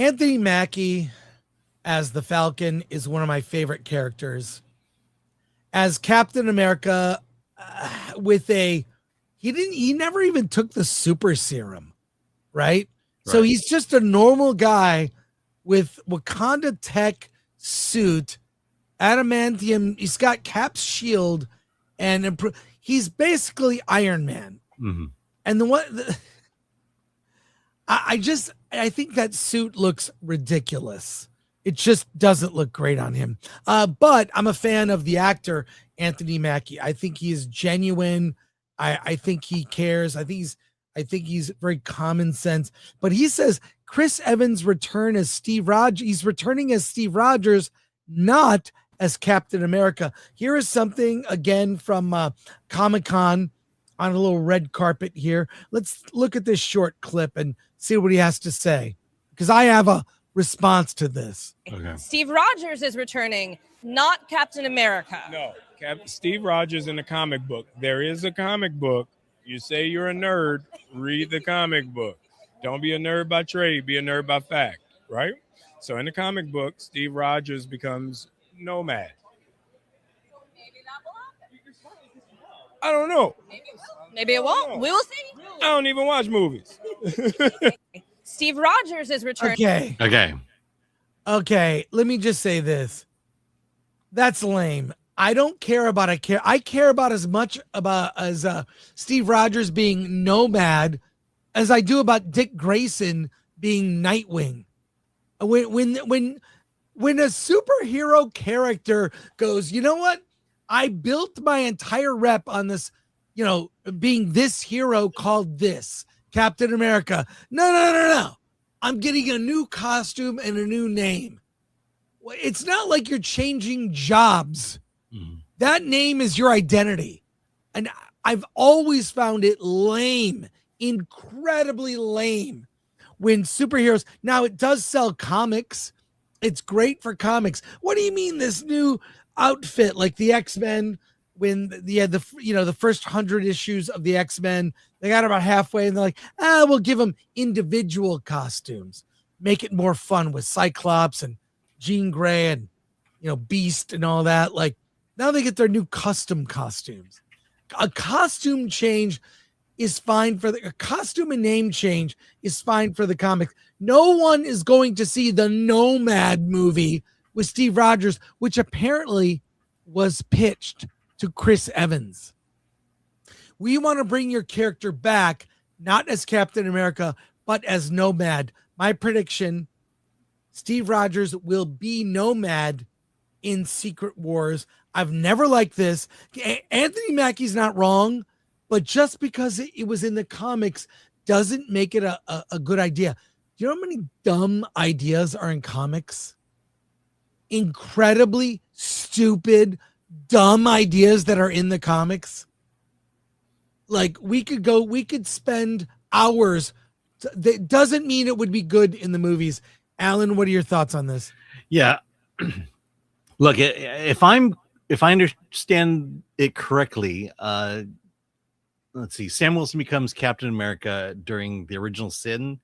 Anthony Mackie as the Falcon is one of my favorite characters. As Captain America, he never even took the super serum, right? So he's just a normal guy with Wakanda tech suit, adamantium. He's got Cap's shield, and he's basically Iron Man. Mm-hmm. And I think that suit looks ridiculous. It just doesn't look great on him. But I'm a fan of the actor Anthony Mackie. I think he is genuine. I think he cares. I think he's very common sense. But he says Chris Evans return as Steve Rogers. He's returning as Steve Rogers, not as Captain America. Here is something again from Comic-Con on a little red carpet here. Let's look at this short clip and see what he has to say, because I have a response to this. Okay. Steve Rogers is returning, not Captain America. No, Steve Rogers in the comic book. There is a comic book. You say you're a nerd, read the comic book. Don't be a nerd by trade, be a nerd by fact, right? So in the comic book, Steve Rogers becomes Nomad. Maybe that will happen. I don't know. Maybe it won't. We will see. I don't even watch movies. Steve Rogers is returning. Okay. Let me just say this. That's lame. I don't care about I care about as much as Steve Rogers being Nomad as I do about Dick Grayson being Nightwing. When a superhero character goes, you know what? I built my entire rep on this, being this hero called this Captain America. No. I'm getting a new costume and a new name. It's not like you're changing jobs. Mm-hmm. That name is your identity. And I've always found it lame, incredibly lame, when superheroes, now it does sell comics. It's great for comics. What do you mean this new outfit, like the X-Men, when they had the first 100 issues of the X-Men, they got about halfway and they're like, we'll give them individual costumes, make it more fun with Cyclops and Jean Grey and, Beast and all that. Like, now they get their new custom costumes. A costume change is fine for a costume and name change is fine for the comics. No one is going to see the Nomad movie with Steve Rogers, which apparently was pitched to Chris Evans. We want to bring your character back, not as Captain America, but as Nomad. My prediction, Steve Rogers will be Nomad in Secret Wars. I've never liked this. Anthony Mackie's not wrong, but just because it was in the comics doesn't make it a good idea. Do you know how many dumb ideas are in comics? Incredibly stupid, dumb ideas that are in the comics. Like, we could spend hours. That doesn't mean it would be good in the movies. Alan, what are your thoughts on this? Yeah. Look, if I understand it correctly, let's see. Sam Wilson becomes Captain America during the original Sin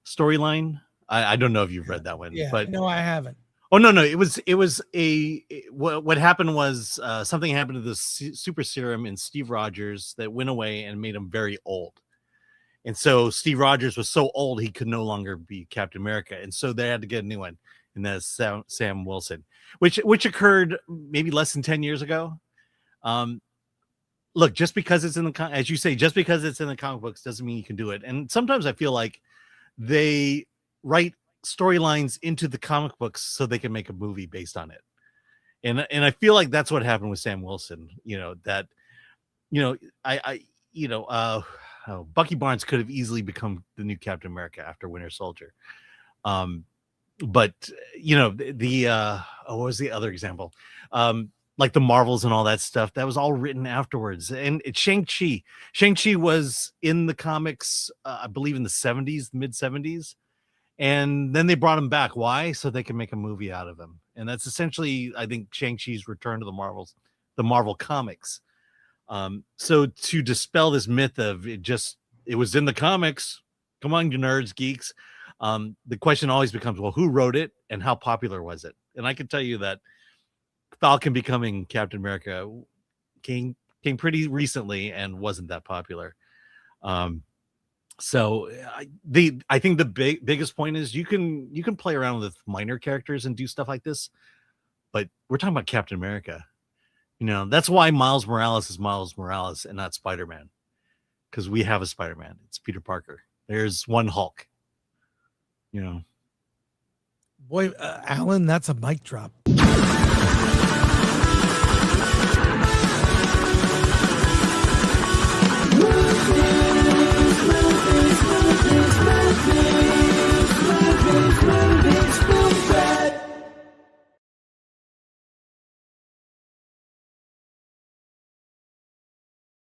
storyline. I don't know if you've read that one, but no, I haven't. Oh no, what happened was something happened to the super serum in Steve Rogers that went away and made him very old. And so Steve Rogers was so old he could no longer be Captain America, and so they had to get a new one, and that's Sam Wilson, which occurred maybe less than 10 years ago. Look, just because it's in the as you say, just because it's in the comic books doesn't mean you can do it. And sometimes I feel like they write storylines into the comic books so they can make a movie based on it. And I feel like that's what happened with Sam Wilson. Bucky Barnes could have easily become the new Captain America after Winter Soldier. But what was the other example? Like the Marvels and all that stuff, that was all written afterwards. And Shang-Chi was in the comics, I believe in the 70s, mid 70s. And then they brought him back. Why? So they can make a movie out of him. And that's essentially, I think, Shang-Chi's return to the Marvel comics. So to dispel this myth of it was in the comics, come on, you nerds, geeks. The question always becomes, well, who wrote it and how popular was it? And I can tell you that Falcon becoming Captain America came pretty recently and wasn't that popular. So I think the biggest point is you can play around with minor characters and do stuff like this, but we're talking about Captain America. You know, that's why Miles Morales is Miles Morales and not Spider-Man, because we have a Spider-Man. It's Peter Parker. There's one Hulk. You know, Boy, Alan, that's a mic drop.